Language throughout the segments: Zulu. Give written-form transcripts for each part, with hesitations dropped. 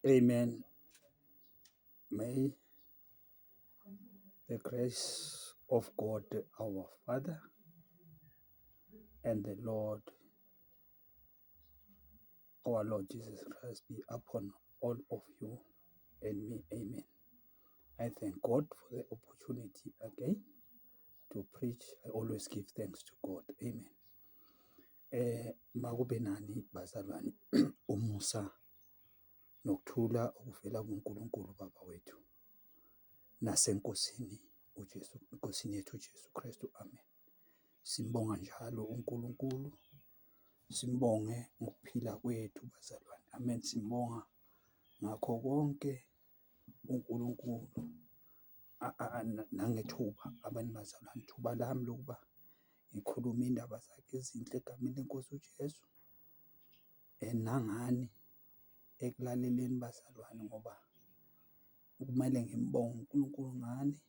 Amen. May the grace of God our Father and the Lord, our Lord Jesus Christ, be upon all of you and me. Amen. I thank God for the opportunity again to preach. I always give thanks to God. Amen. Makube nani bazalwane umusa nokuthula okuvela kuNkulunkulu Baba wethu nasenkosini uJesu, inkosini yethu uJesu Kristu. Amen. Simbonga njalo uNkulunkulu, simbonge ngokuphila kwethu bazalwane. Amen. Simbonga ngakho konke uNkulunkulu nangethuba abanye bazalwane, ithuba lami lokuba ngikhuluma indaba zakhe ezinhle egameni lenkosi uJesu nangani ekulaleleni bazalwane, ngoba kumele ngimbonge uNkulunkulu ngani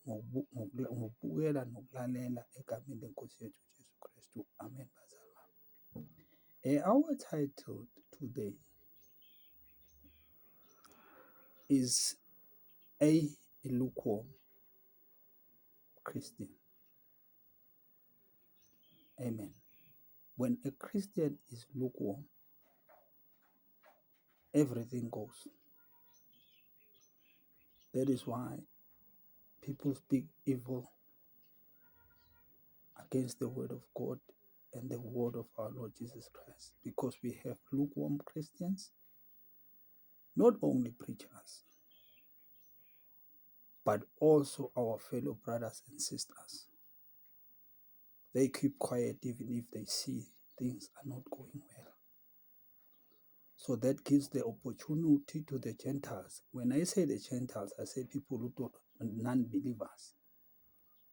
ngokubukela nokulalela egameni lenkosi yethu uJesu Kristu. Amen bazalwane. Our title today is a lukewarm Christian. Amen. When a Christian is lukewarm, everything goes. That is why people speak evil against the word of God and the word of our Lord Jesus Christ, because we have lukewarm Christians, not only preachers, but also our fellow brothers and sisters. They keep quiet even if they see things are not going well. So that gives the opportunity to the Gentiles. When I say the Gentiles, I say people who don't, non-believers,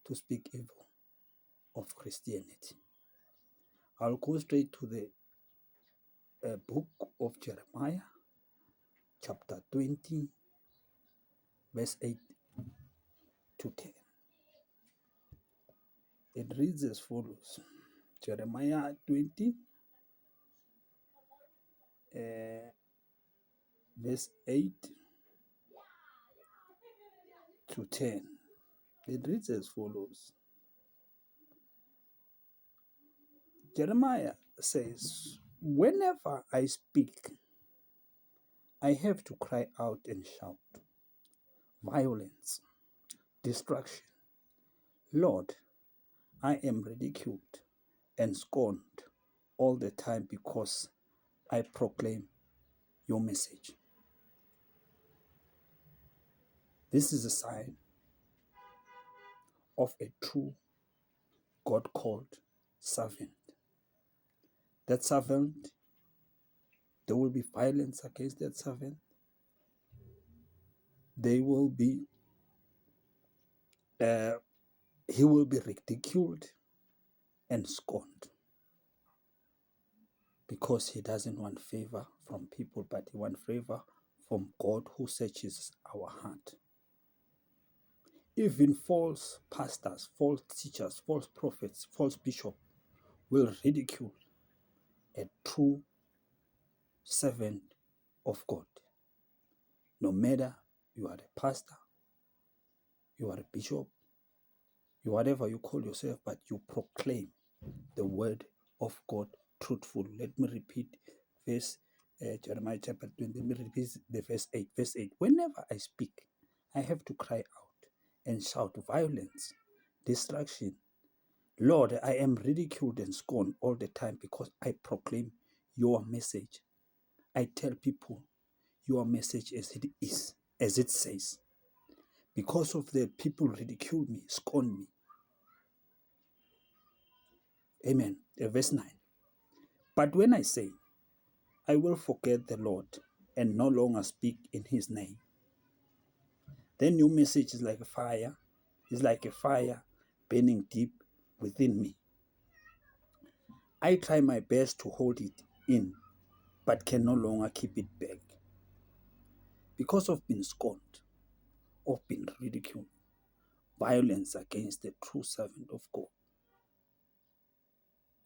to speak evil of Christianity. I'll go straight to the book of Jeremiah, chapter 20, verse 8 to 10. It reads as follows. Jeremiah 20, verse 8 to 10. It reads as follows. Jeremiah says, whenever I speak, I have to cry out and shout, violence, destruction. Lord, I am ridiculed and scorned all the time because I proclaim your message. This is a sign of a true God-called servant. That servant, there will be violence against that servant. They will be, he will be ridiculed and scorned, because he doesn't want favor from people, but he wants favor from God who searches our heart. Even false pastors, false teachers, false prophets, false bishops will ridicule a true servant of God. No matter you are a pastor, you are a bishop, you whatever you call yourself, but you proclaim the word of God truthful. Let me repeat verse Jeremiah chapter 20. Let me repeat the verse 8. Verse 8. Whenever I speak, I have to cry out and shout violence, destruction. Lord, I am ridiculed and scorned all the time because I proclaim your message. I tell people your message as it is, as it says. Because of the people ridicule me, scorn me. Amen. Verse 9. But when I say, I will forget the Lord and no longer speak in his name, then your message is like a fire. It's like a fire burning deep within me. I try my best to hold it in, but can no longer keep it back. Because of being scorned, of being ridiculed, violence against the true servant of God.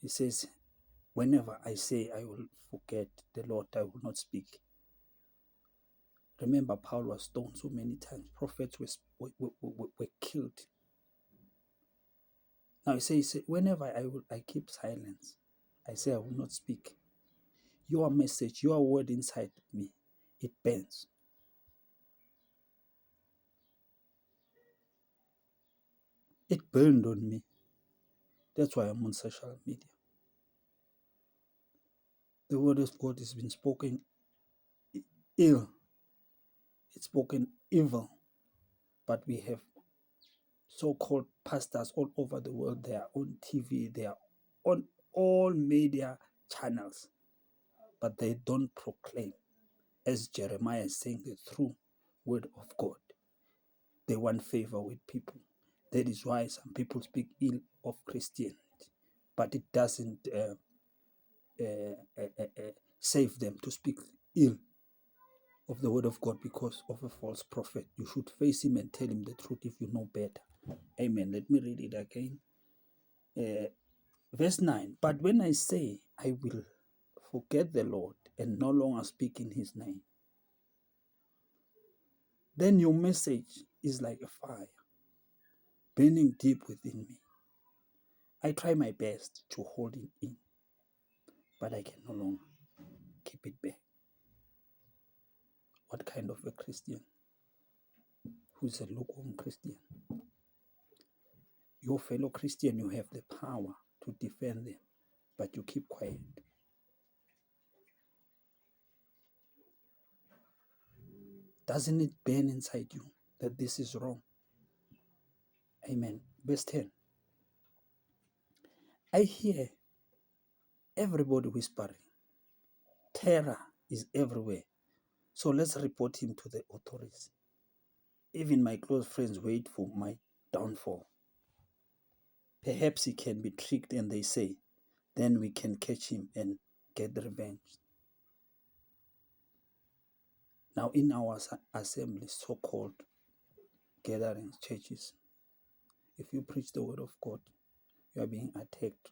He says, whenever I say I will forget the Lord, I will not speak. Remember, Paul was stoned so many times. Prophets were killed. Now he says, whenever I keep silence, I say I will not speak. Your message, your word inside me, it burns. It burned on me. That's why I'm on social media. The word of God has been spoken ill. It's spoken evil. But we have so-called pastors all over the world. They are on TV. They are on all media channels. But they don't proclaim, as Jeremiah is saying, the true word of God. They want favor with people. That is why some people speak ill of Christianity. But it doesn't save them to speak ill of the word of God because of a false prophet. You should face him and tell him the truth if you know better. Amen. Let me read it again. Verse 9. But when I say I will forget the Lord and no longer speak in his name, then your message is like a fire burning deep within me. I try my best to hold it in, but I can no longer keep it back. What kind of a Christian? Who's a lukewarm Christian? Your fellow Christian, you have the power to defend them, but you keep quiet. Doesn't it burn inside you that this is wrong? Amen. Verse 10. I hear everybody whispering. Terror is everywhere. So let's report him to the authorities. Even my close friends wait for my downfall. Perhaps he can be tricked and they say, then we can catch him and get revenge. Now in our assemblies, so-called gatherings, churches, if you preach the word of God, you are being attacked.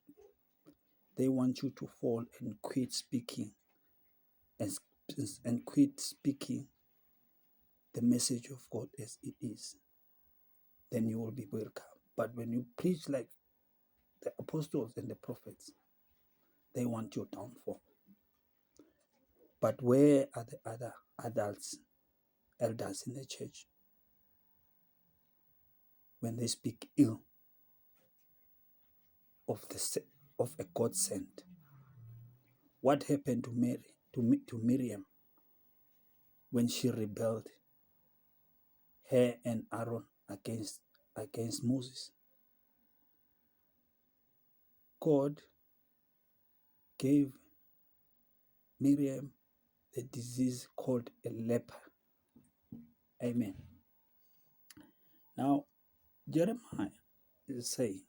They want you to fall and quit speaking and quit speaking the message of God as it is. Then you will be welcome. But when you preach like the apostles and the prophets, they want your downfall. But where are the other adults, elders in the church, when they speak ill of a God sent? What happened to Mary, to Miriam, when she rebelled, her and Aaron against Moses? God gave Miriam the disease called a leper. Amen. Now, Jeremiah is saying,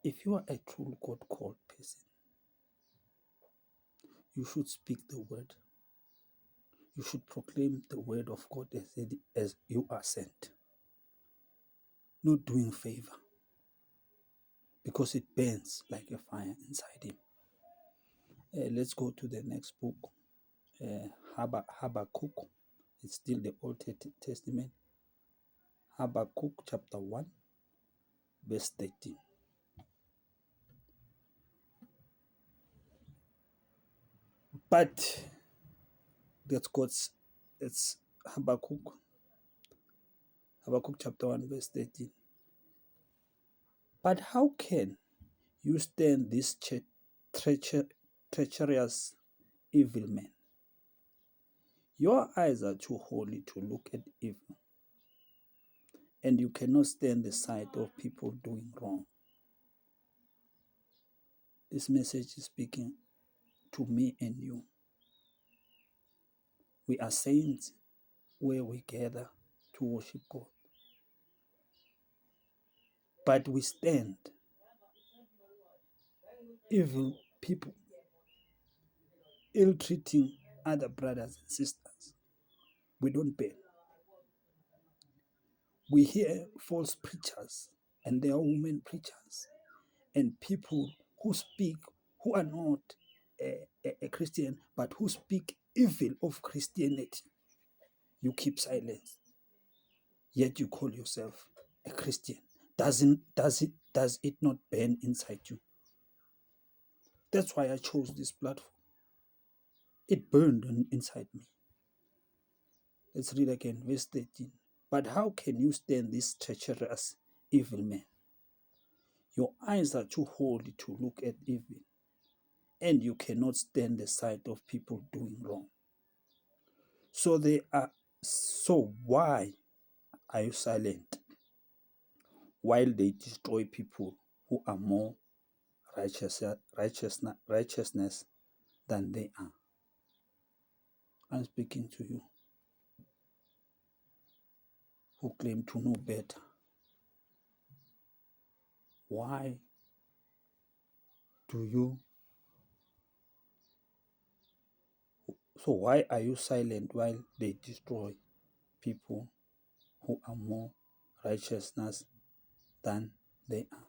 if you are a true God-called person, you should speak the word. You should proclaim the word of God as you are sent. Not doing favor, because it burns like a fire inside him. Let's go to the next book, Habakkuk. It's still the Old Testament. Habakkuk chapter 1, verse 13. But it's Habakkuk chapter 1, verse 13. But how can you stand this treacherous evil man? Your eyes are too holy to look at evil, and you cannot stand the sight of people doing wrong. This message is speaking to me and you. We are saints where we gather to worship God. But we stand evil people, ill-treating other brothers and sisters. We don't bear. We hear false preachers, and they are women preachers, and people who speak, who are not Christian, but who speak evil of Christianity. You keep silence, yet you call yourself a Christian. Does it not burn inside you? That's why I chose this platform. It burned inside me. Let's read again, verse 13. But how can you stand this treacherous evil man? Your eyes are too holy to look at evil, and you cannot stand the sight of people doing wrong. So why are you silent while they destroy people who are more righteousness than they are? I'm speaking to you who claim to know better. Why why are you silent while they destroy people who are more righteousness than they are?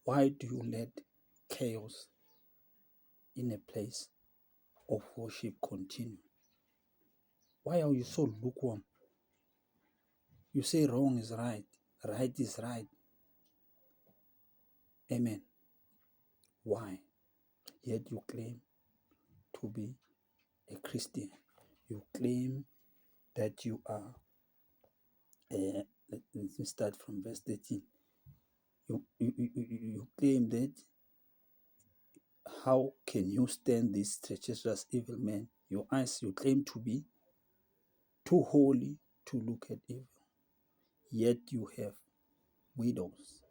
Why do you let chaos in a place of worship continue? Why are you so lukewarm? You say wrong is right, right is right. Amen. Why? Yet you claim to be a Christian. You claim that you are, let me start from verse 13. You claim that, how can you stand this treacherous evil man? Your eyes, you claim to be too holy to look at evil. Yet you have widows,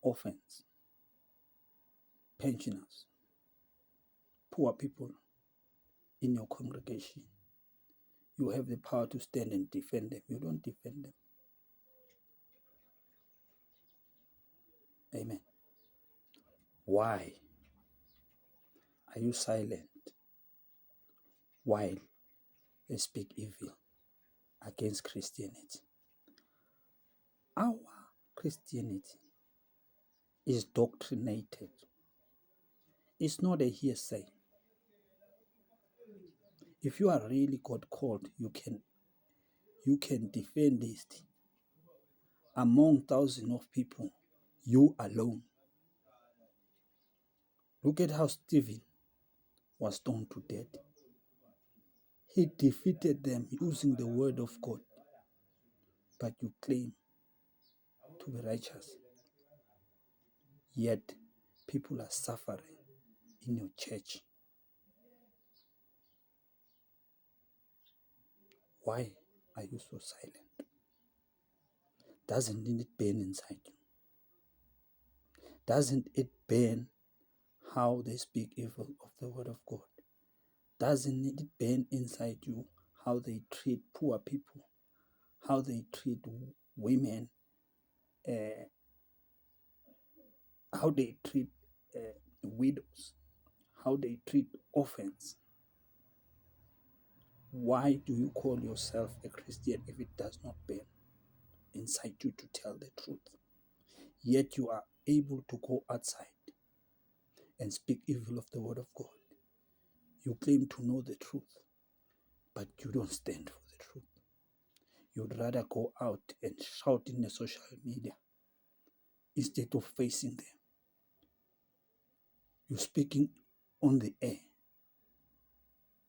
orphans, pensioners, poor people in your congregation. You have the power to stand and defend them. You don't defend them. Amen. Why are you silent while they speak evil against Christianity? Our Christianity is doctrinated. It's not a hearsay. If you are really God called, you can defend this among thousands of people. You alone. Look at how Stephen was stoned to death. He defeated them using the word of God. But you claim to be righteous. Yet people are suffering in your church. Why are you so silent? Doesn't it burn inside you? Doesn't it burn how they speak evil of the word of God? Doesn't it burn inside you how they treat poor people, how they treat women, how they treat widows, how they treat orphans? Why do you call yourself a Christian if it does not burn inside you to tell the truth? Yet you are able to go outside and speak evil of the word of God. You claim to know the truth, but you don't stand for the truth. You'd rather go out and shout in the social media instead of facing them. You're speaking on the air,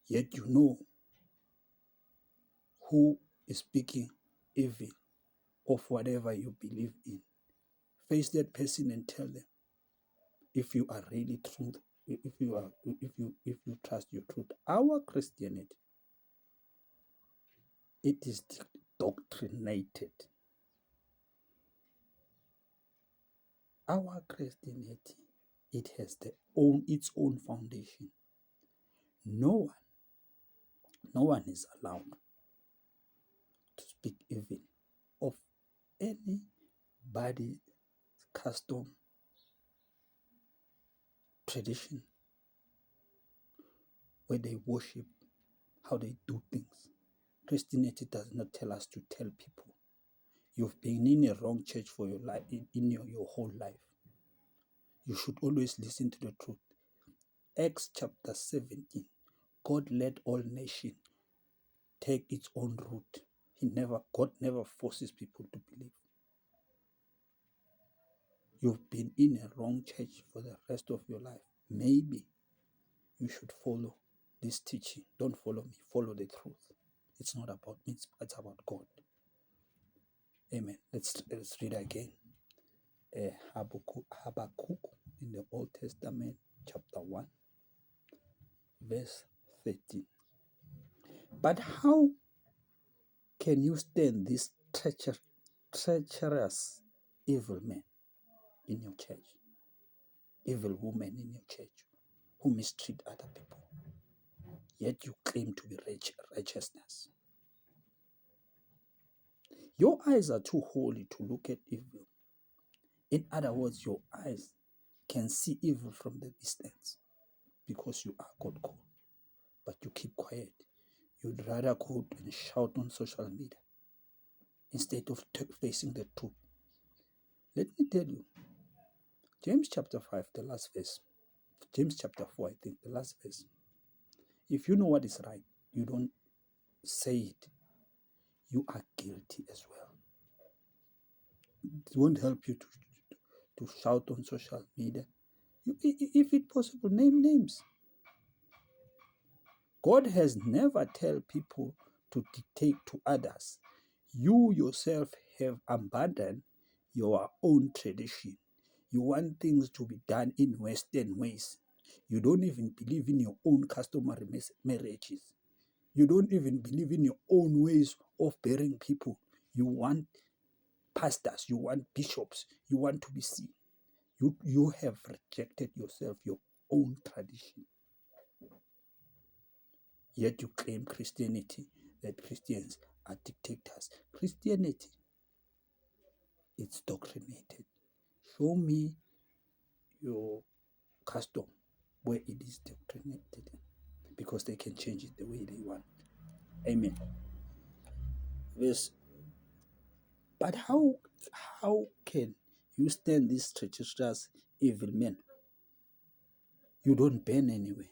yet you know who is speaking evil of whatever you believe in. Face that person and tell them if you are really truth, if you trust your truth. Our Christianity, it is doctrinated. Our Christianity, it has its own foundation. No one is allowed to speak evil of anybody's custom, tradition, where they worship, how they do things. Christianity does not tell us to tell people you've been in a wrong church for your life, in your whole life. You should always listen to the truth. Acts chapter 17. God let all nations take its own route. God never forces people to believe. You've been in a wrong church for the rest of your life. Maybe you should follow this teaching. Don't follow me, follow the truth. It's not about me, it's about God. Amen. Let's read again. Habakkuk in the Old Testament, chapter 1, verse 13. But how can you stand this treacherous evil man in your church, evil woman in your church who mistreat other people, yet you claim to be righteousness? Your eyes are too holy to look at evil. In other words, your eyes can see evil from the distance because you are God called, but you keep quiet. You'd rather go and shout on social media instead of facing the truth. Let me tell you, James chapter 5, the last verse, James chapter 4, I think, the last verse. If you know what is right, you don't say it, you are guilty as well. It won't help you to shout on social media. If it's possible, name names. God has never tell people to dictate to others. You yourself have abandoned your own tradition. You want things to be done in Western ways. You don't even believe in your own customary marriages. You don't even believe in your own ways of bearing people. You want pastors, you want bishops, you want to be seen. You have rejected yourself, your own tradition. Yet you claim Christianity, that Christians are dictators. Christianity, it's doctrinated. Show me your custom where it is doctrinated, because they can change it the way they want. Amen. Verse. But how can you stand these treacherous evil men? You don't burn anyway.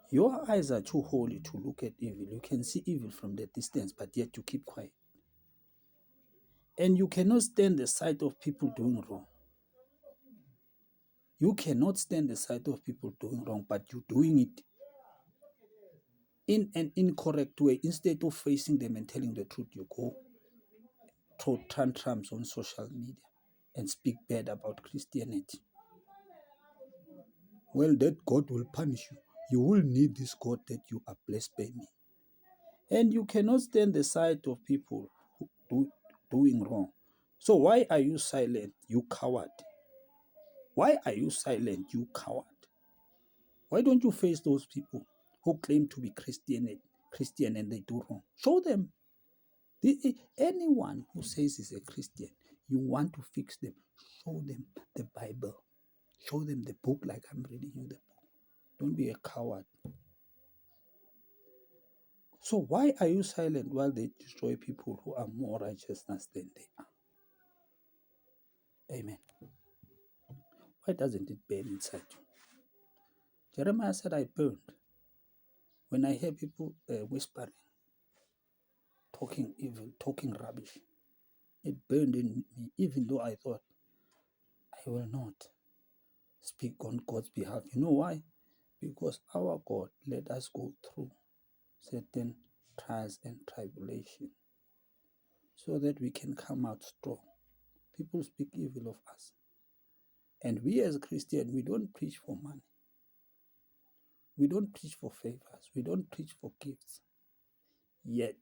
Your eyes are too holy to look at evil. You can see evil from the distance, but yet you keep quiet. And you cannot stand the sight of people doing wrong. You cannot stand the sight of people doing wrong, but you're doing it in an incorrect way. Instead of facing them and telling the truth, you go throw tantrums on social media and speak bad about Christianity. Well, that God will punish you. You will need this God that you are blessed by me. And you cannot stand the sight of people who doing wrong. So why are you silent, you coward? Why are you silent, you coward? Why don't you face those people who claim to be Christian and they do wrong? Show them. Anyone who says he's a Christian, you want to fix them, show them the Bible. Show them the book like I'm reading you the book. Don't be a coward. So why are you silent while they destroy people who are more righteous than they are? Amen. Why doesn't it burn inside you? Jeremiah said, I burned. When I hear people whispering, talking evil, talking rubbish, it burned in me, even though I thought, I will not speak on God's behalf. You know why? Because our God let us go through certain trials and tribulation so that we can come out strong. People speak evil of us. And we as Christians, we don't preach for money. We don't preach for favors. We don't preach for gifts. Yet,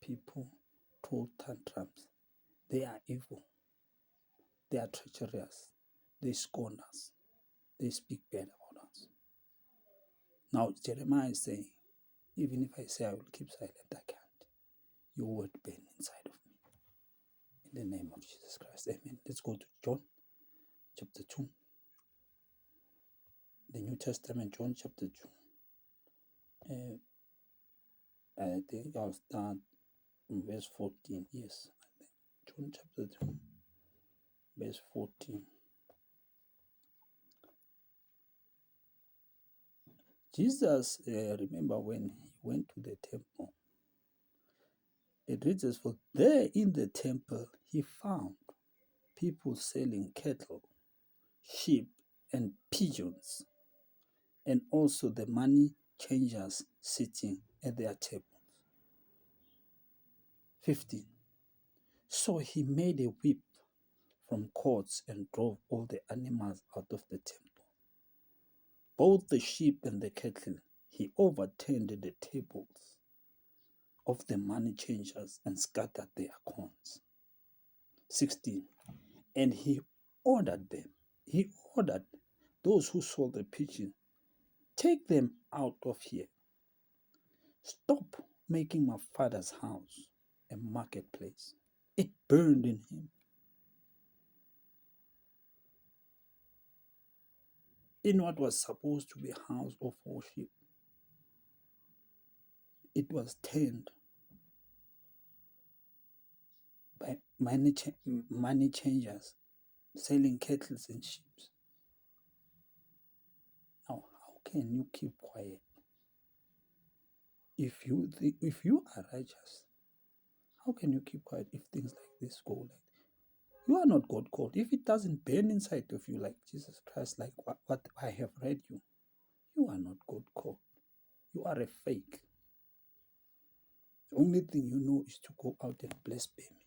people throw tantrums. They are evil. They are treacherous. They scorn us. They speak bad about us. Now, Jeremiah is saying, even if I say I will keep silent, I can't. Your word burn inside of me. In the name of Jesus Christ. Amen. Let's go to John chapter 2. The New Testament, John chapter 2. I think I'll start in verse 14. Yes, I think. John chapter 2, verse 14. Jesus, remember when he went to the temple, it reads as for there in the temple he found people selling cattle, sheep, and pigeons, and also the money changers sitting at their tables. 15. So he made a whip from cords and drove all the animals out of the temple, both the sheep and the cattle. He overturned the tables of the money changers and scattered their coins. 16. And he ordered those who sold the pigeons, take them out of here. Stop making my father's house a marketplace. It burned in him. In what was supposed to be a house of worship, it was turned by money changers selling cattle and sheep. Now, how can you keep quiet if you are righteous? How can you keep quiet if things like this go like? You are not God called. If it doesn't burn inside of you like Jesus Christ, like what I have read you, you are not God called. You are a fake. The only thing you know is to go out and blaspheme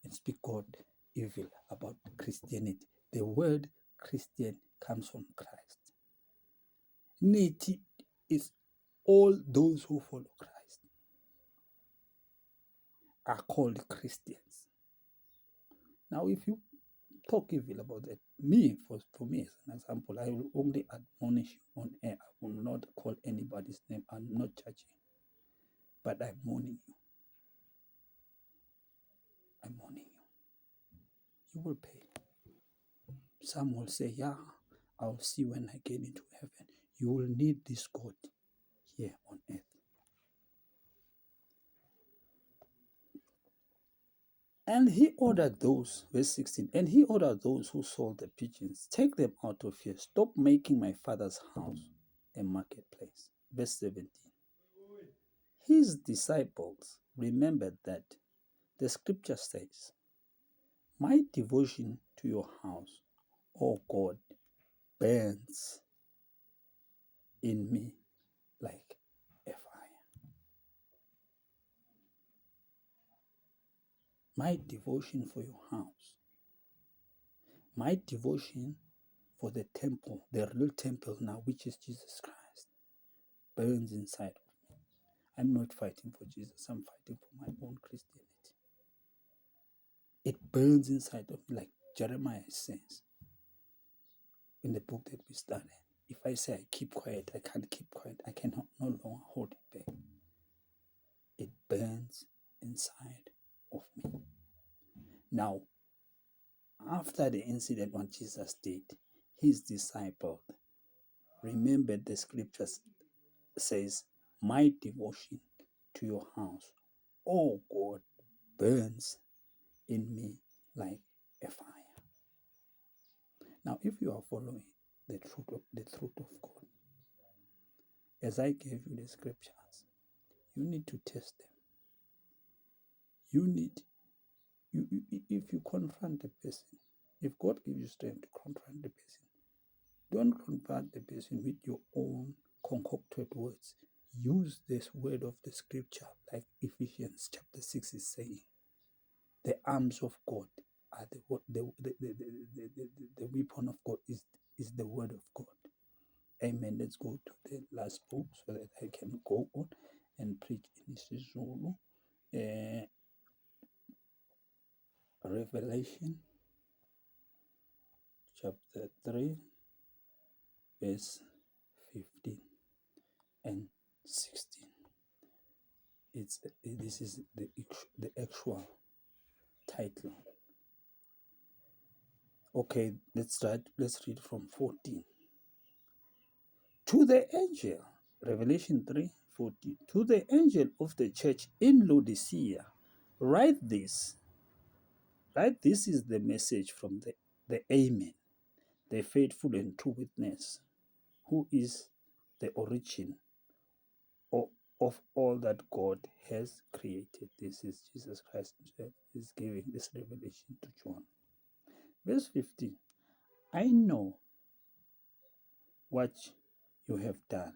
and speak God evil about Christianity. The word Christian comes from Christ. Nati is all those who follow Christ are called Christians. Now, if you talk evil about that, for me as an example, I will only admonish you on air. I will not call anybody's name. I'm not judging, but I'm warning you. I'm warning you. You will pay. Some will say, yeah, I'll see when I get into heaven. You will need this God here on earth. And he ordered those, verse 16, and he ordered those who sold the pigeons, take them out of here. Stop making my father's house a marketplace. Verse 17. His disciples remembered that the scripture says, my devotion to your house, O God, burns in me like a fire. My devotion for your house, my devotion for the temple, the real temple now, which is Jesus Christ, burns inside of me. I'm not fighting for Jesus, I'm fighting for my own Christianity. It burns inside of me, like Jeremiah says in the book that we studied. If I say I keep quiet, I can't keep quiet. I cannot no longer hold it back. It burns inside of me. Now, after the incident what Jesus did, his disciples remembered the scriptures says, my devotion to your house, oh God, burns in me like a fire. Now, if you are following the truth of God, as I gave you the scriptures, you need to test them. If you confront the person, if God gives you strength to confront the person, don't confront the person with your own concocted words. Use this word of the scripture, like Ephesians chapter 6 is saying. The arms of God are the weapon of God is the word of God. Amen. Let's go to the last book so that I can go on and preach in isiZulu. Revelation chapter 3 verse 15 and 16. This is the actual title. Okay, let's read from 14. To the angel, Revelation 3:14. To the angel of the church in Laodicea, write this. Right? This is the message from the Amen, the faithful and true witness, who is the origin of all that God has created. This is Jesus Christ himself is giving this revelation to John. Verse 15, I know what you have done.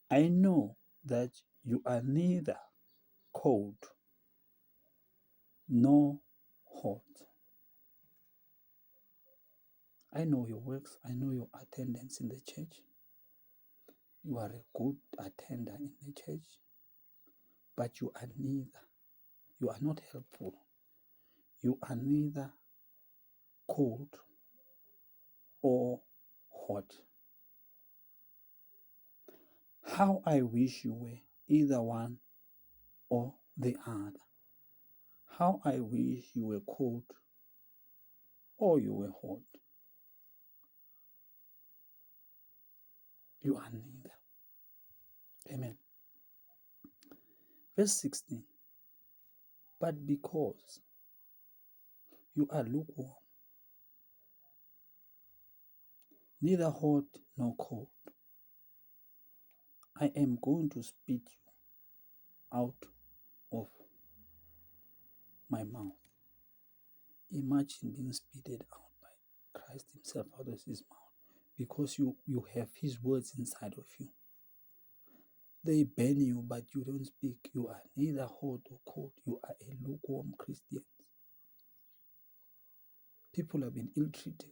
I know that you are neither cold nor hot. I know your works. I know your attendance in the church. You are a good attender in the church, but you are neither. You are not helpful. You are neither cold or hot. How I wish you were either one or the other. How I wish you were cold or you were hot. You are neither. Amen. Verse 16. But because you are lukewarm, neither hot nor cold, I am going to spit you out of my mouth. Imagine being spitted out by Christ himself out of his mouth because you have his words inside of you. They burn you, but you don't speak. You are neither hot or cold. You are a lukewarm Christian. People have been ill-treated.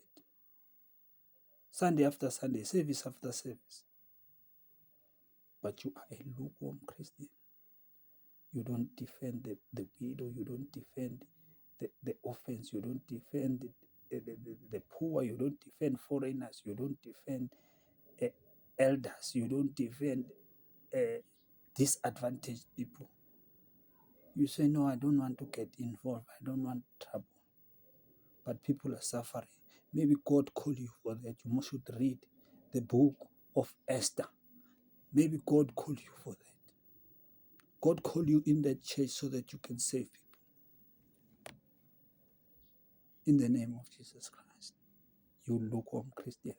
Sunday after Sunday, service after service. But you are a lukewarm Christian. You don't defend the widow. You don't defend the offense. You don't defend the poor. You don't defend foreigners. You don't defend elders. You don't defend disadvantaged people. You say, no, I don't want to get involved. I don't want trouble. But people are suffering. Maybe God called you for that. You should read the book of Esther. Maybe God called you for that. God called you in that church so that you can save people. In the name of Jesus Christ. You lukewarm Christian.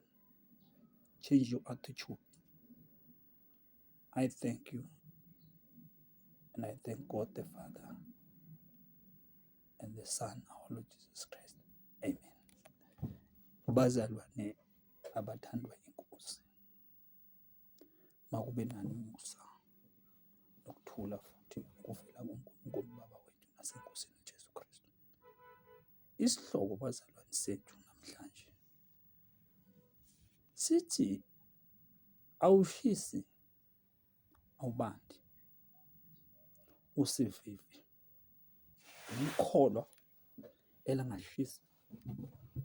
Change your attitude. I thank you. And I thank God the Father and the Son, our Lord Jesus Christ. Amen. Bazalwane abathandwa inkosi. Makube nani umusa nokuthula futhi kuvela kuNkulunkulu Baba wethu naseNkosini uJesu Kristu. Isihloko bazalwane sethu namhlanje sithi awushisi awubandi usivivi. Ulikholwa elingashisi,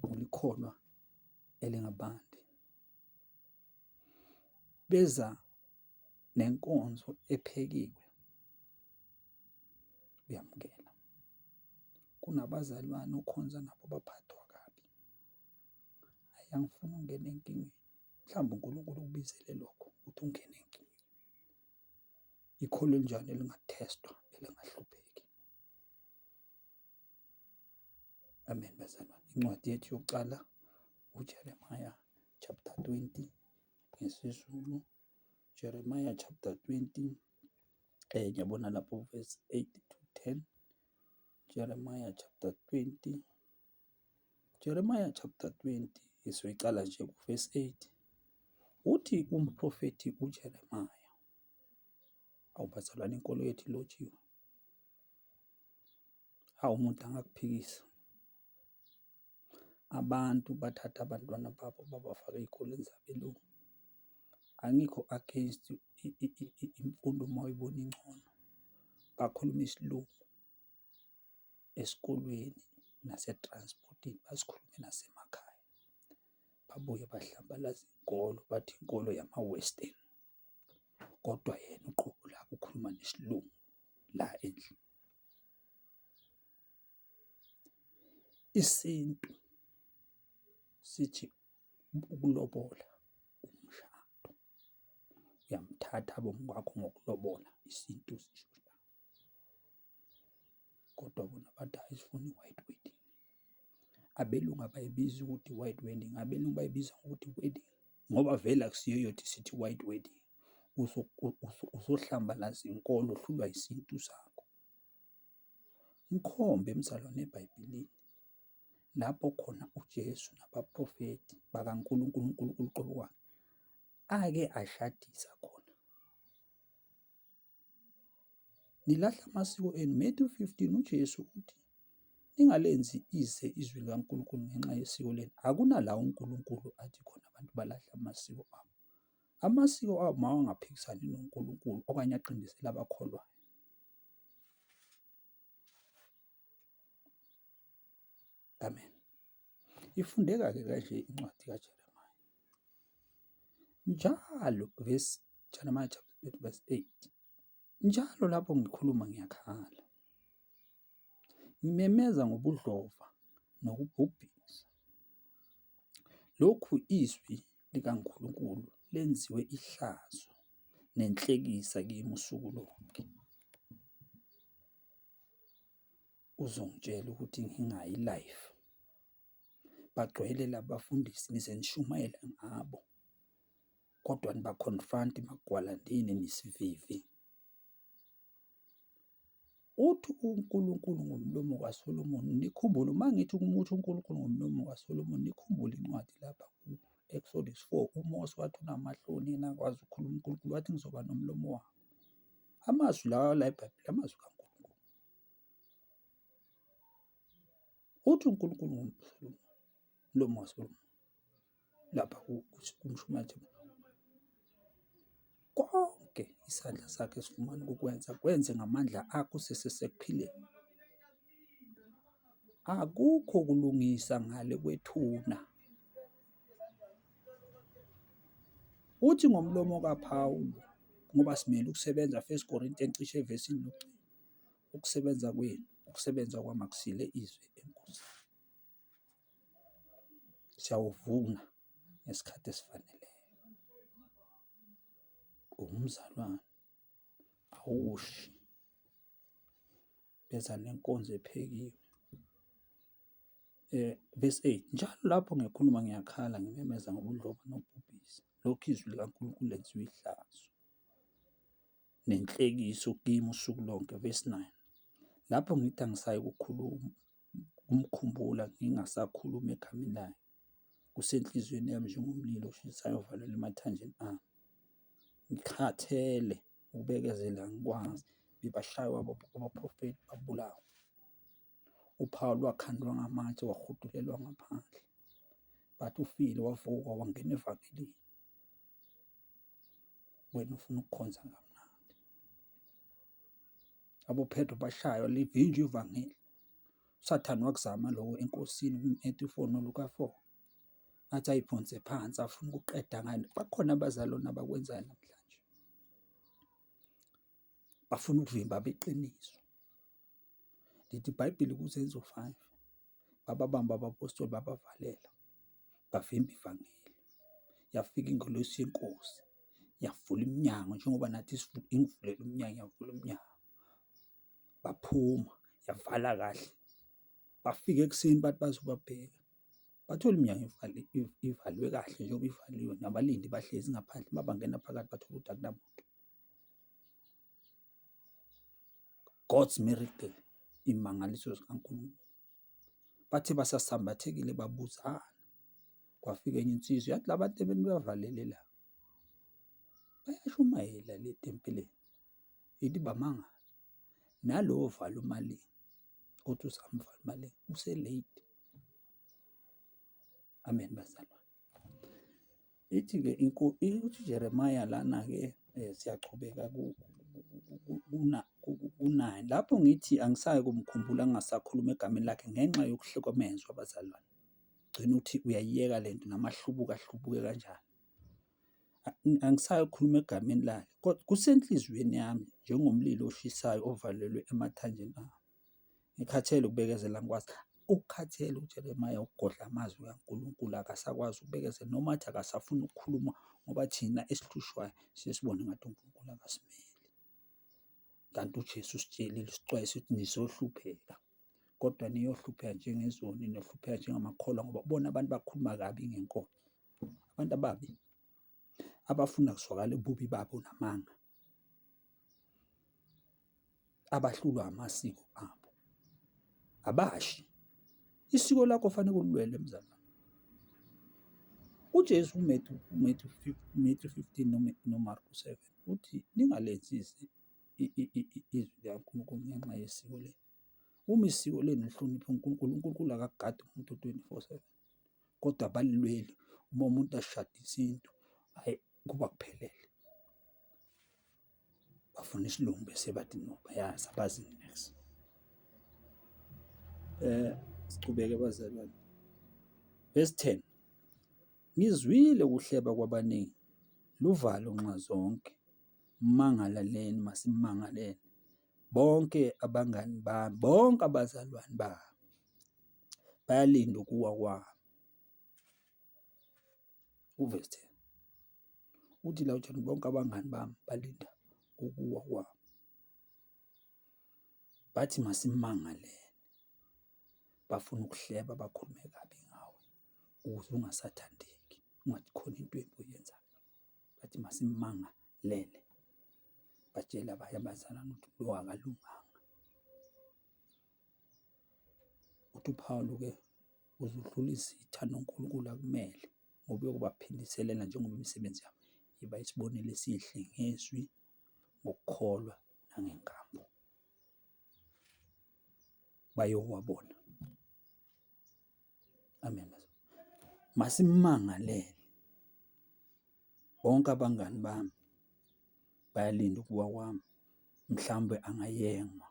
ulikholwa elingabandi. Beza nenkonzo ephekiwe, uyamukela. Kunabazalwane okhonza nabo baphathwa kabi. Ayangifuna ungena enkingeni. Mhlawumbe uNkulunkulu ukubizele lokho ukuthi ungene enkingeni. Ikholo elinjani elingathestwa, elingahlupheki. Amen bazalwane. Incwadi yethu yokuqala uJeremiah chapter 20 ngesiZulu. Jeremiah chapter 20 ngiyabona lapho verse 8 to 10. Jeremiah chapter 20. Jeremiah chapter 20 isoyiqala nje verse 8. Uthi umprofeti uJeremiah. Awubazalwane inkolo yethu ilotshiwe. Umuntu angakuphikisa. Abantu bathatha abantwana babo babafaka ey'koleni zabelungu. Angikho against imfundo uma uyibona ingcono. Bakhuluma isilungu esikolweni nasetransportini, basikhulume nasemakhaya. Babuye bahlambalaze inkolo, bathi inkolo yama-Western. Kodwa yena uqobo lakhe ukhuluma nesilungu la endlini. Isintu sithi ukulobola umshado. Uyamthatha bomkwakho ngokulobola, isintu sisho la. Kodwa bona bathi ayisifuni i-white wedding. Abelungu abayibizi ukuthi white wedding, abelungu bayibiza ngokuthi wedding. ngoba vele akusiyo yothi sithi white wedding, usohlambalaza inkolo, ohlulwa isintu sakho. Ngikhombe emzalwane eBhayibhelini lapho khona uJesu nabaprofeti bakaNkulunkulu, uNkulunkulu uqobo kwakhe ake ashadisa khona. Nilahla amasiko enu. Matthew 15 uJesu uthi ningalenzi ize izwi likaNkulunkulu ngenxa yesiko lenu. Akunala uNkulunkulu athi khona abantu balahla amasiko abo. Amasiko abo mawangaphikisani noNkulunkulu okanye aqindisele abakholwayo. Amen. Ifundeka-ke kanje incwadi kaJeremiya. Njalo Jeremiah chapter 8 verse 8. Njalo lapho ngikhuluma ngiyakhala, ngimemeza ngobudlova nokubhubhisa. Lokhu izwi likaNkulunkulu lenziwe ihlazo nenhlekisa kimi usuku lonke. Uzongitshela ukuthi ngingayi life. Bagcwele labafundisi nize nishumayele ngabo, kodwa niba-confront magwalandini nisivivi. Uthi uNkulunkulu ngomlomo kaSolomoni, nikhumbule uma ngithi umuthi uNkulunkulu ngomlomo kaSolomoni, nikhumbule incwadi lapha ku-Exodus 4, uMose wathi unamahloni yena akwazi ukukhuluma, uNkulunkulu wathi ngizoba nomlomo wabo. Amazwi lawa la eBhayibheli amazwi kaNkulunkulu. Uthi uNkulunkulu ngomlomo kaSolomoni lapha kuMshumayeli, konke isandla sakhe esifumana ukukwenza kwenze ngamandla akho sesesekuphileni. Akukho kulungisa ngale kwethuna. Uthi ngomlomo kaPawulu, ngoba simele ukusebenza, 1 Corinthians cishe evesini lokugcina, ukusebenza kwenu, ukusebenza kwami akusile izwi enkosini. Siyawuvuna ngesikhathi esifaneleyo. Umzalwane awushi beza nenkonzo ephekiwe. Verse 8. Njalo lapho ngikhuluma ngiyakhala, ngimemeza ngobudlova nokubhubhisa. Lokhu izwi likaNkulunkulu lenziwe ihlazo nenhlekiso kimi usuku lonke. Verse 9. Lapho ngithi angisayi kumkhumbula, ngingasakhuluma egameni layo, kusenhliziyweni yami njengomlilo oshisayo ovalelwe emathanjeni ami. Ngikhathele ukubekezela ngikwazi, bebashaywa abaprofeti babulawa. UPawulu wakhandwa ngamatshe wahudulelwa ngaphandle, bathi ufile wavuka wangena evangelini. Wena ufuna ukukhonza kamnandi. AboPetro bashaywa livinjwe ivangeli. uSathane wakuzama lokho enkosini ku-Matthew 4 noLuka 4. Athi ayiphonse phansi afuna ukuqeda ngani. Bakhona abazalwane abakwenzayo namhlanje. Bafuna ukuvimba beqiniso. Lithi iBhayibheli kuZenzo 5, bababamba abapostoli babavalela, bavimba ivangeli. Yafika ingelosi yenkosi, yavula iminyango njengoba nathi ingivulela umnyango, yavula umnyango. Baphuma, yavala kahle. Bafika ekuseni bathi bazobabheka. Bathola iminyango ivalwe kahle njengoba ivaliwe, nabalindi bahlezi ngaphandle. Uma bangena phakathi bathola ukuthi akunamuntu. God's miracle, imangaliso zikaNkulunkulu. Bathe basasambathekile babuzana. Kwafika enye insizwa yathi la bantu benibavalele la, bayashumayela le tempeleni. Ithi bamanga nalo ovala umalinga, othi usamvala umalinga uselate. Amen bazalwane. Ithi-ke uthi Jeremiya lana-ke siyachubeka ku-9. Lapho ngithi angisayi kumkhumbula, ngingasakhuluma egameni lakhe ngenxa yokuhlukumezwa abazalwane. Gcina uthi uyayiyeka lento namahlubuko ahlubuke kanjani. Angisayi ukukhuluma egameni lakhe, kodwa kusenhliziyweni yami njengomlilo oshisayo ovalelwe emathanjeni ami. Ngikhathele ukubekezela ngikwazi. Ukukhathele uJeremiya ukugodla amazwi kaNkulunkulu, akasakwazi ukubekezela noma athi akasafuni ukukhuluma ngoba thina esihlushwayo siyesibone ngathi uNkulunkulu akasimeli. Kanti uJesu usitshelile, usixwayisa ukuthi nizohlupheka, kodwa niyohlupheka njengezoni, niyohlupheka njengamakholwa, ngoba bona abantu bakhuluma kabi ngenkolo. Abantu ababi abafuna kuzwakale ububi babo namanga, abahlulwa amasiko abo, abashi. Isiko lakho fanele ulwele mzala. uJesu uMatthew 15 noMarku 7 uthi ningalenzi izwi likaNkulunkulu ngenxa yesiko lenu. Uma isiko lenu lihloniphe uNkulunkulu, uNkulunkulu akagade umuntu 24/7, kodwa balilweli. Uma umuntu ashadisa into, hhayi kuba kuphelele. Bafuna isilungu bese bathi no bayazi abazi next. Sichubeke bazalwane. Verse 10. Ngizwile ukuhleba kwabaningi, luvalo nxa zonke. Mangalaleni, masimangaleni. Bonke abangani bami, bonke abazalwane bami bayalinda ukuwa kwami. Verse 10. Uthi la uthando, bonke abangani bami balinda ukuwa kwami. Bathi masimangaleni. Bafuna ukuhleba, bakhulume kabi ngawe ukuze ungasathandeki, ungathi khona into embi oyenzayo. Bathi masimangalele. Batshela abanye abazalwane ukuthi lo akalunganga. Uthi uPawulu-ke uzodlula izitha noNkulunkulu akumele ngoba uyokubaphindiselela njengoba imisebenzi yabo iba isibonelo esihle ngezwi, ngokukholwa nangenkambo. Bayowabona. Amen. Masimangalele. Bonke abangani bami bayalinda ukuwa kwami. Mhlawumbe angayengwa,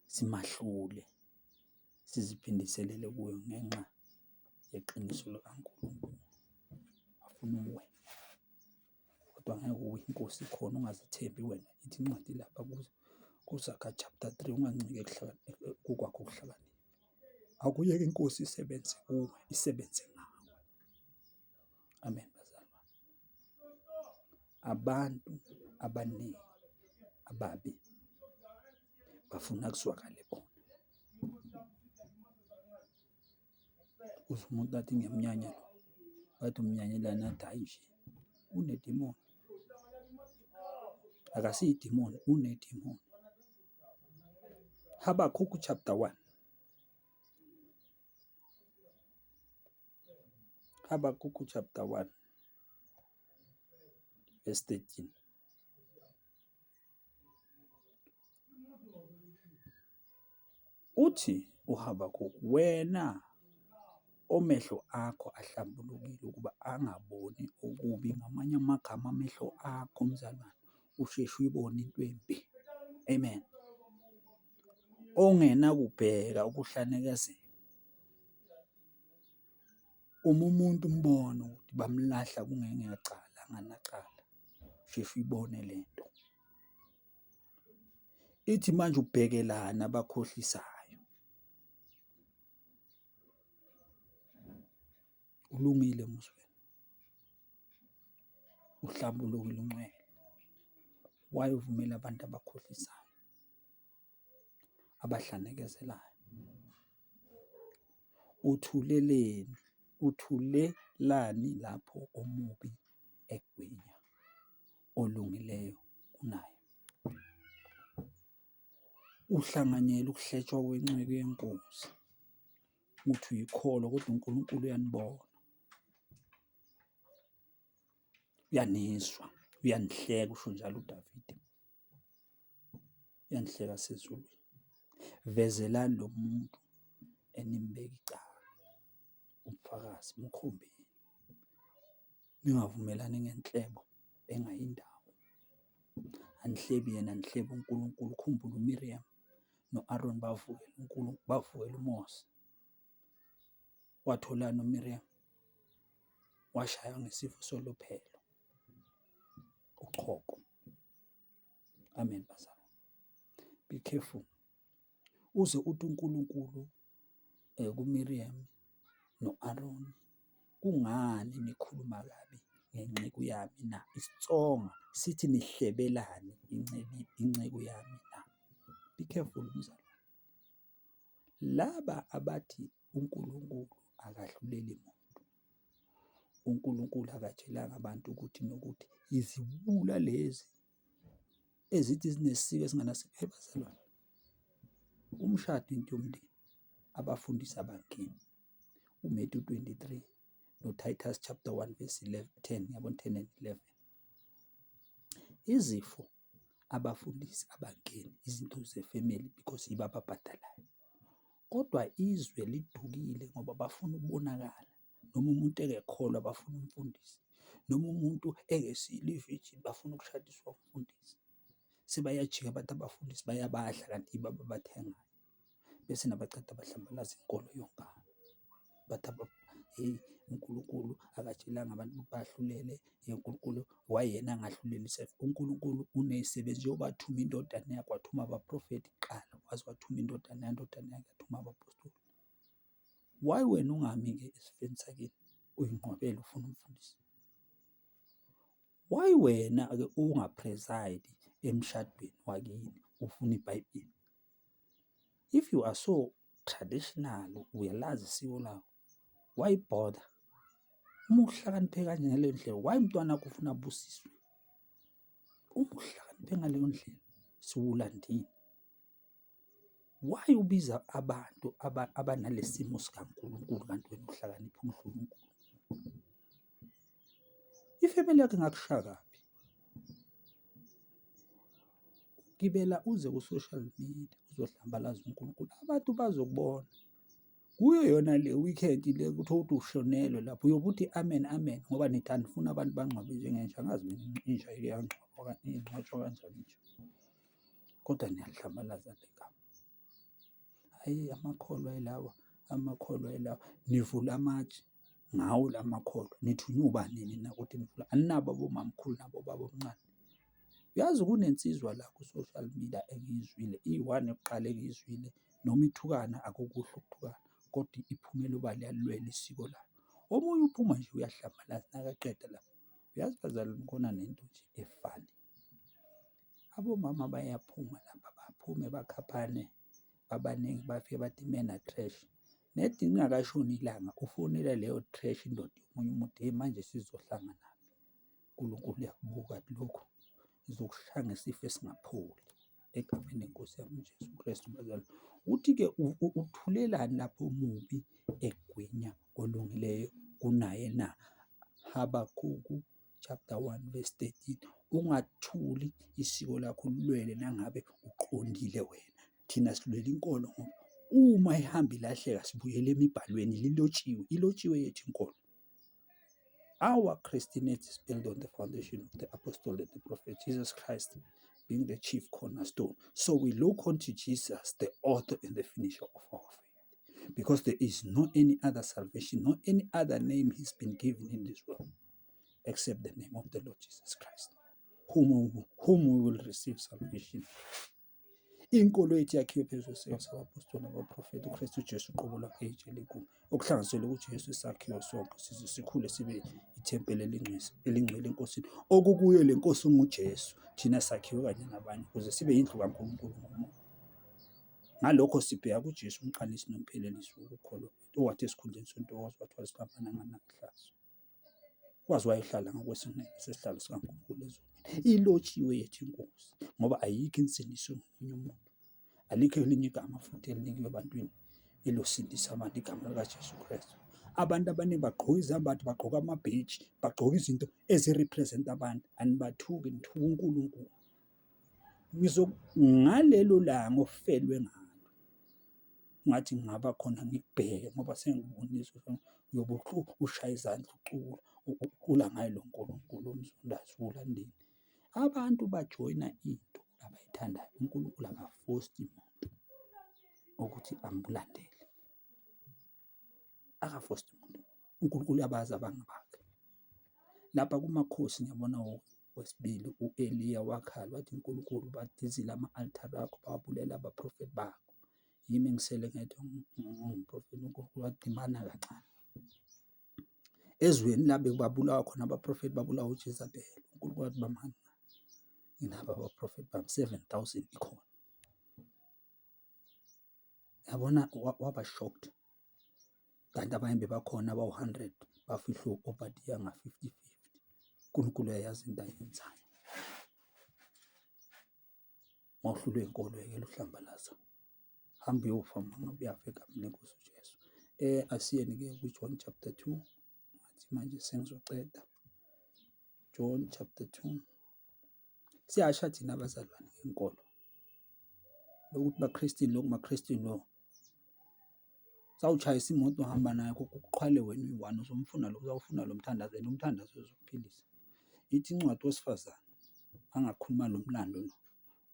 simahlule, siziphindiselele kuyo ngenxa yeqiniso likaNkulunkulu. Afuna uwe, kodwa ngeke uwe. Inkosi ikhona, ungazithembi wena. Ithi incwadi lapha kuZakhariya chapter 3, unganciki kukwakho ukuhlakanipha. Akuyeke inkosi isebenze kuwe, isebenze ngawe. Amen bazalwane. Abantu abaningi ababi bafuna kuzwakale bona. Uze umuntu athi ngiyamnyanya lo, bathi umnyanyelani, athi hayi nje unedimoni. Akasiyidimoni, unedimoni. Habakukhi chapter 1. Habakukhi chapter 1 verse 13. Uthi uHabakukhi, wena omehlo akho ahlambulukile ukuba angaboni okubi, ngamanye amagama amehlo akho mzalwane usheshe uyibone into embi. Amen. Ongenakubheka ukuhlanekezela. Uma umuntu umbona ukuthi bamlahla kungengacala, anganacala, usheshe uyibone lento. Ithi manje ubhekelana abakhohlisayo. Ulungile muswena, uhlambulukile, ungcwele. Wayevumela abantu abakhohlisayo, abahlanekezelayo. Uthulelani lapho omubi egwinya, olungileyo unayo. Uhlanganyela ukuhletshwa kwencweki yenkosi. Uthi uyikholwa kodwa uNkulunkulu uyanibona, uyanizwa, uyanihleka. Usho njalo uDavide, uyanihleka sezulwini. Vezelani lo muntu enimbeka icala, ubufakazi mukhombeni. Ningavumelani ngenhlebo engayindawo. Anihlebi yena, anihlebe uNkulunkulu. Khumbula uMiriam no-Aaron bavukela uMose. Watholani uMiriam? Washaya ngesifo solophelo, uchoko. Amen bazalwane. Be careful. Uze uthi uNkulunkulu kuMiriam no-Aaron, kungani nikhuluma kabi ngenceku yami na? Isitsonga sithi nihlebelane inceku yami na? Be careful mzalwane. Laba abathi uNkulunkulu akadluleli muntu, uNkulunkulu akatshelanga abantu ukuthi nokuthi izibula lezi ezithi zinesiko esinganasiko. Bazalwane, umshado into yomndeni, abafundisi abangeni, uMathewu 23 noTitus chapter 1 verse 10, yabona 10 and 11. Izifo abafundisi abangeni izinto zefamily because yibo ababhadalayo, kodwa izwe lidukile ngoba bafuna ukubonakala. Noma umuntu engekholwa bafuna umfundisi, noma umuntu engesilo i-virgin bafuna ukushadiswa umfundisi. Sebayajika abantu abafundisi bayabadla kanti yibo ababathengayo, bese nabaceda bahlambalaza inkolo yongane. Bathi uNkulunkulu akatshelanga abantu bahlulele, uNkulunkulu wayena angahluleli iself. uNkulunkulu uneyisebenzi njengoba wathuma indodana yakhe, wathuma abaprofethi kuqala, waze wathuma indodana yakhe yathuma abapostoli. Why wena ungami-ke esifeni sakini uyinqwabele ufuna umfundisi? Why wena-ke ungapreside emshadweni wakini ufuna iBhayibheli? If you are so traditional, uyalazi isiko lakho, why bother? Uma uhlakaniphe kanje ngaleyo ndlela, why umntwana wakho ufuna abusiswe? Uma uhlakaniphe ngaleyo ndlela, siwulandini. Why ubiza abantu abanalesimo sikaNkulunkulu kanti wena uhlakaniphe umdlula uNkulunkulu? Ifamily yakhe ngakushaya kabi. Gibela uze ku-social media uzohlambalaza uNkulunkulu, abantu bazokubona. Kuyo yona le weekend le kuthiwa ukuthi ushonelwe lapho, uyobe uthi amen amen ngoba nithanda ufuna abantu bangcwabe njengenja. Angazi mina inja ike ingcwatshwa kanjani nje, kodwa niyahlambalaza le gama. Hhayi, amakholwa yilawa, amakholwa yilawa. Nivula amatshe ngawo la makholwa, nithi ubani nina ukuthi nivula? Aninabo abomamkhulu nabo baba omncane. Uyazi kunensizwa la ku-social media engiyizwile, iyi-one yokuqala engiyizwile, noma ithukana akukuhle ukuthukana, kodwa iphumela uba liyalwela isiko layo. Omunye uphuma nje uyahlambalaza nakaqeda lapho. Uyazi bazalwane, khona nento nje efani. Abomama bayaphuma lapha, baphume bakhaphane, abaningi bafike bathi mena trash. Nedi lingakashoni ilanga ufonela leyo trash indoda yomunye umuntu, manje sizohlangana naphi? uNkulunkulu uyakubuka athi lokhu izokushaya ngesifo esingapholi egameni lenkosi yami uJesu Kristu. Bazalwane, uthi-ke uthulelani lapho omubi egwinya olungileyo kunaye na? Habakhuku chapter 1 verse 13. Ungathuli isiko lakho ulwele nangabe uqondile wena. Thina silwela inkolo ngoba uma ihamba ilahleka sibuyele emibhalweni, ilotshiwe yethu inkolo. Our Christianity is built on the foundation of the apostle and the prophet, Jesus Christ being the chief cornerstone. So we look unto Jesus, the author and the finisher of our faith, because there is no any other salvation, no any other name has been given in this world except the name of the Lord Jesus Christ, whom we will receive salvation. Inkolo yethu yakhiwe phezu kwesiko sabapostoli nabaprofethi, uKristu Jesu uqobo lakhe ejele kubo, okuhlanganiselwe kuJesu isakhiwo sonke size sikhule sibe ithempeli elingcwele enkosini, okukuyo le nkosi unguJesu, thina sakhiwe kanye nabanye ukuze sibe yindlu kaNkulunkulu ngomoya. Ngalokho sibheka kuJesu umqalisi nomphelelisi wokukholwa kwethu, owathi esikhundleni sentokozo wathwala isiphambano nganakuhlazo, wazi wayehlala ngakwesinye sesihlalo sikaNkulunkulu ezulwini. Ilotshiwe yethu inkosi, ngoba ayikho insindiso ngomunye umuntu, alikho elinye igama futhi elinikiwe ebantwini elosindisa abantu, igama likaJesu Kristu. Abantu abaningi bagqoka izambatho, bagqoka amabheji, bagqoka izinto ezirepresenta abantu. Anibathuki, nithuka uNkulunkulu. Ngalelo langa ofelwe ngalo, ungathi ngingaba khona ngikubheke ngoba sengibonisa uyobe ushaya izandla ucula ngayo lo nkulunkulu omzondayo ulandeni. Abantu bajoyina into abayithandayo. uNkulunkulu akafosti muntu ukuthi ambulandele, akafosti muntu. uNkulunkulu uyabazi abantu bakhe. Lapha kumakhosi ngiyabona wesibili u-Eliya wakhala wathi uNkulunkulu badizile ama-althare akho, bawabulela abaprofethi bakho. Yimi engisele ngedwa ngumprofethi. uNkulunkulu wadimana kancane ezweni labe babulawa khona abaprofethi, babulawa uJezebeli. uNkulunkulu wathi bamanga inaba abaprofethi bami 7,000 ikhona. Yabona, waba shocked, kanti abanye bebakhona abawu-100 bafihle u-Obadiya nga-50-50. uNkulunkulu uyayazi into ayenzayo. Mawuhlulwe inkolo yekela uhlambalaza, hamba uyofa mangabe uyafa egameni lenkosi uJesu. Asiyeni-ke kuJohn chapter 2. Ngathi manje sengizoceda. John chapter 2. Siyasha thina abazalwane ngenkolo lokuthi baKhristini, lokhu maKhristini lo sawuchayisa imoto ohamba nayo kuqhwale wena uyi-one, uzomfuna lo, uzawufuna lo mthandazo, and umthandazo uzokuphilisa. Ithi incwadi wesifazane angakhuluma lo mlando lo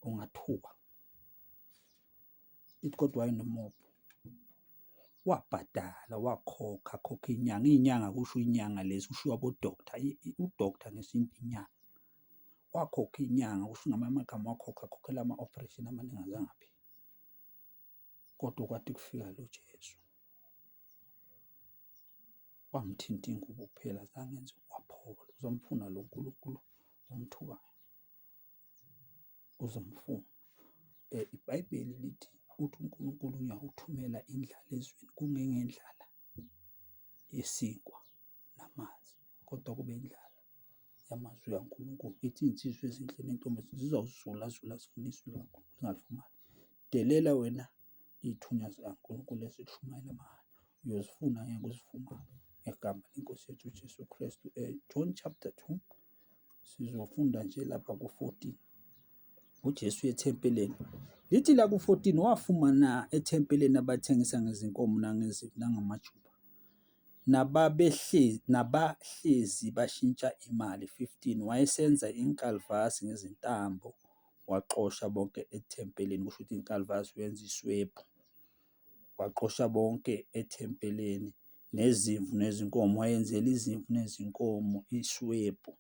ungathuka. Ithi kodwa wayenomobho, wabhadala, wakhokha inyanga kusho inyanga lezi, kusho abo-doctor, u-doctor ngesintu inyanga. Wakhokha inyanga, kusho ngamagama akhokhela ama-operation amaningi azangapheli. Kodwa kwathi kufika lo Jesu wamthinta ingubo kuphela, azangenza waphola. Uzomfuna lo nkulunkulu omthukayo, uzomfuna. iBhayibheli lithi uthi uNkulunkulu uyawuthumela indlala ezweni, kungengendlala yesinkwa namanzi, kodwa kube indlala yamazwi kaNkulunkulu. Ithi insizwa ezinhle nentombi zizawuzula zifuna izwi likaNkulunkulu zingalifumani. Delela wena ithunya zikaNkulunkulu ezikushumayela amahhala, uyozifuna ngeke uzifumane ngegama lenkosi yethu uJesu Kristu. John chapter 2 sizofunda nje lapha ku-14. uJesu ethempeleni, lithi la ku-14, wafumana ethempeleni abathengisa ngezinkomo nangezimvu nangamajuba, nabahlezi bashintsha imali. 15, wayesenza inkalvasi ngezintambo, waxosha bonke ethempeleni. Kusho ukuthi inkalvasi wenza iswebhu. Waxosha bonke ethempeleni, nezimvu nezinkomo, wayenzela izimvu nezinkomo iswebhu,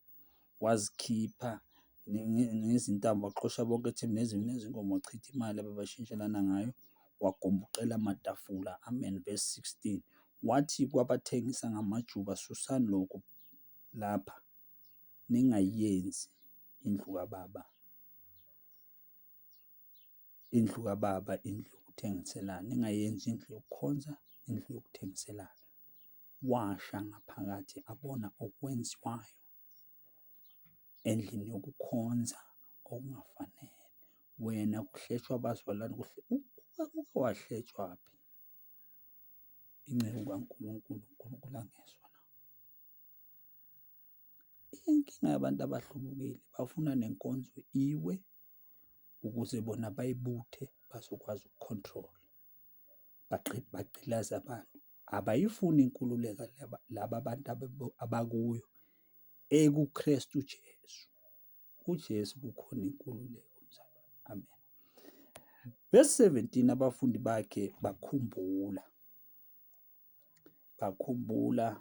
wazikhipha ngezintambo, waxosha bonke ethempeleni, nezimvu nezinkomo, wachitha imali ababashintshelana ngayo, wagomboqela amatafula. Amen. Verse 16, wathi kwabathengisa ngamajuba, susani lokhu lapha, ningayenzi indlu kaBaba indlu yokuthengiselana, ningayenzi indlu yokukhonza, indlu yokuthengiselana. Washa ngaphakathi abona okwenziwayo endlini yokukhonza okungafanele. Wena kuhleshwa abazalwane, uke wahletshwaphi? Inceku kaNkulunkulu, uNkulunkulu angezwa na? Inkinga yabantu abahlubukile, bafuna nenkonzo iwe ukuze bona bayibuthe bazokwazi ukucontrol, bagqilaze abantu. Abayifuni inkululeko laba abantu abakuyo ekuKristu Jesu. kuJesu kukhona inkululeko, mzalwane. Amen. Verse 17, abafundi bakhe bakhumbula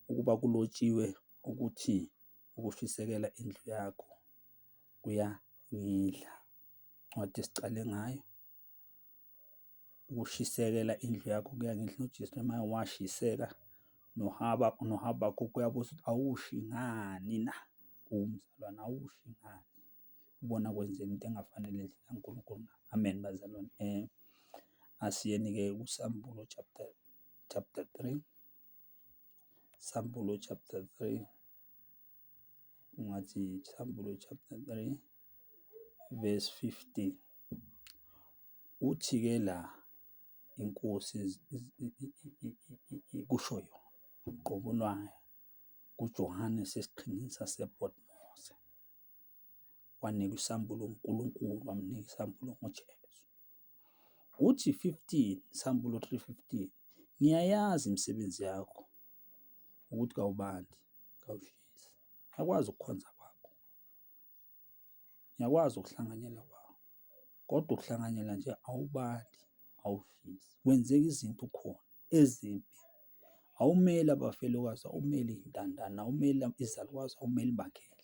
ukuba kulotshiwe ukuthi ukushisekela indlu yakho kuyangidla. Incwadi esicale ngayo, ukushisekela indlu yakho kuyangidla. noJesu naye washiseka, noHabakukhi uyabuza ukuthi awushi ngani na? Umzalwane, awushi ngani? Ubona kwenzeni into engafanele endlini kaNkulunkulu na? Amen, bazalwane. Asiyeni-ke kuSambulo chapter 3. Sambulo chapter 3, ungathi Sambulo chapter 3 verse 15. Uthi-ke la inkosi kusho yona uqobo lwayo kuJohane sesiqhingini sasePathmos, wanika isambulo uNkulunkulu, wamnika isambulo ngoJesu. Uthi 15, Sambulo 3:15, ngiyayazi imisebenzi yakho ukuthi kawubandi, kawushisi. Ngiyakwazi ukukhonza kwakho, ngiyakwazi ukuhlanganyela kwakho, kodwa ukuhlanganyela nje awubandi, awushisi. Kwenzeka izinto khona ezimbi. Awumeli abafelokazi, awumeli iy'ntandane, awumeli izalukwazi, awumeli imbangela,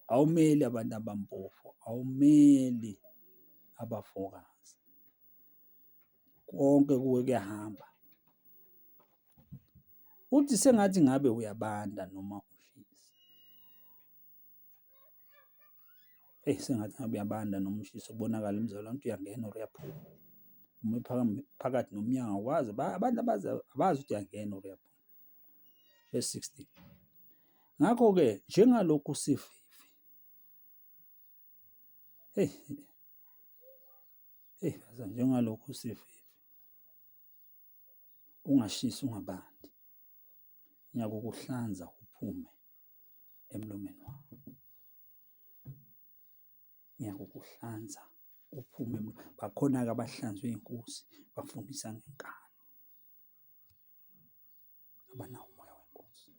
awumeli abantu abampofu, awumeli abafokazi. Konke kuwe kuyahamba. Uthi sengathi ngabe uyabanda noma ushisa. Sengathi ngabe uyabanda noma ushisa, kubonakala umzalwane ukuthi uyangena or uyaphuma. Uma phakathi nomnyango, akwazi abantu abazi ukuthi uyangena or uyaphuma. verse 16. Ngakho-ke njengalokhu sivivi, njengalokhu sivivi, ungashisi ungabandi, ngiyakukuhlanza uphume emlomeni wakho. Ngiyakukuhlanza uphume. Bakhona-ke abahlanzwe inkosi bafundisa ngenkani, abanawo umoya wenkosi,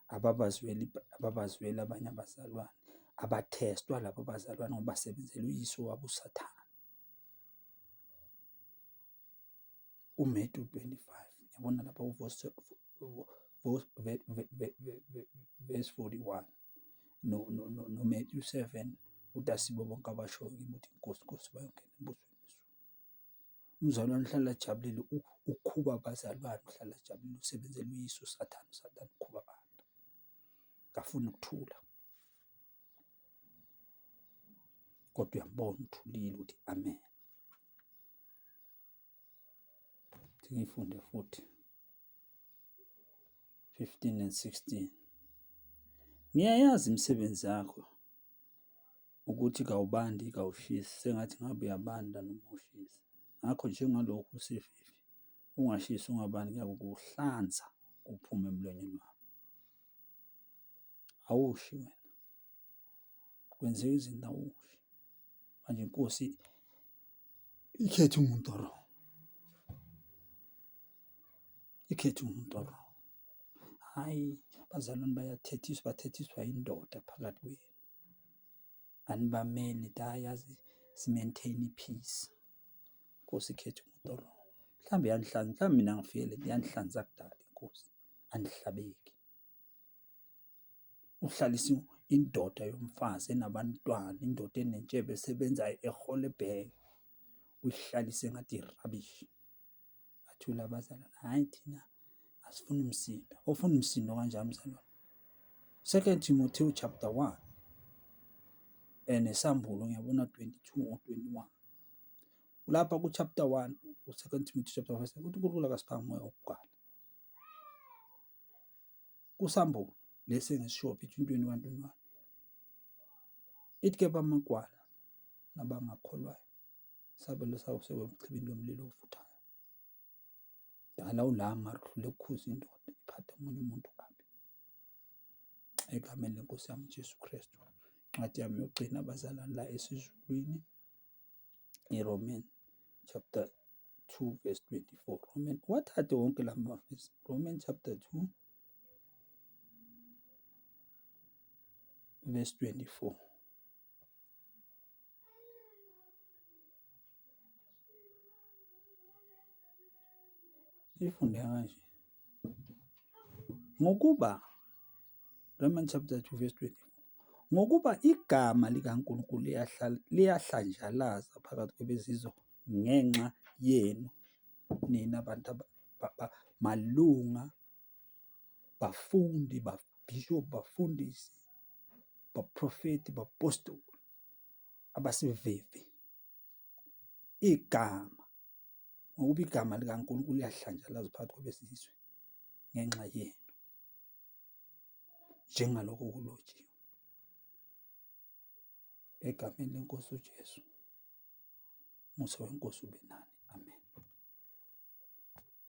ababazweli abanye abazalwane, abathestwa labo bazalwane ngoba basebenzela uyise wabo uSathane. uMatthew 25, yabona lapha verse 41, noMatthew 7, uthi asibo bonke abashoyo kimi ukuthi inkosi inkosi bayongena embusweni wezulu. Umzalwane uhlala ajabulile ukhuba abazalwane, uhlala ajabulile usebenzela uyise uSathane. uSathane ukhuba abantu, ngafuna ukuthula, kodwa uyambona uthulile uthi amen. Ngifunde futhi 15 and 16. Ngiyayazi imisebenzi yakho ukuthi kawubandi kawushisi, sengathi ngabe uyabanda noma ushisa. Ngakho njengalokhu usivivi, ungashisi ungabandi, ngiyakukuhlanza uphume emlonyeni wakho. Awushi wena, kwenzeka izinto awushi. Manje inkosi ikhethe umuntu wrong, ikhethe umuntu wrong. Hhayi, abazalwane bayathethiswa, bathethiswa yindoda phakathi kwenu. Anibamele yazi si-maintain i-peace. Inkosi ikhethe umuntu wrong. Mhlawumbe yanihlanza, mhlawumbe mina ngifile yanihlanza kudala inkosi, anihlabeki. Uhlalisa indoda yomfazi enabantwana, indoda enentshebe esebenzayo ehola ebheke, uyihlalise ngathi irabishi. Bathula abazalwane, hhayi thina asifuni msindo. Ofuna umsindo kanjani mzalwane? 2 Timoteyu chapter 1 nesambulo ngiyabona 22 or 21. Lapha ku-chapter 1, 2 Timoteyu chapter 1 uthi uNkulunkulu akasipha umoya wokugala. Kusambulo lesi engisisho between 21 21, ithi kepha amagwala nabangakholwayo isabelo sawo sewebuchibini lomlilo ovuthayo. Dala ulama luhlule ukukhuza indoda iphathe omunye umuntu kabi. Egameni lenkosi yami uJesu Kristu. Incwadi yami yokugcina abazalwane la esizulwini, iRomans chapter 2 verse 24. Wathathe wonke la mavesi. Romans chapter 2 verse 24. Ifunde kanje. Ngokuba Romans chapter 2 verse 24. Ngokuba igama likaNkulunkulu liyahlanjalaza phakathi kwebezizwe ngenxa yenu nina bantu malunga, bafundi, babhishobhi, bafundisi, baprofeti, bapostoli, abasivivi. Igama, ngokuba igama likaNkulunkulu liyahlanjalaza phakathi kwebezizwe ngenxa yenu, njengalokho kulotshiwe egameni lenkosi uJesu. Umusa wenkosi ube nani.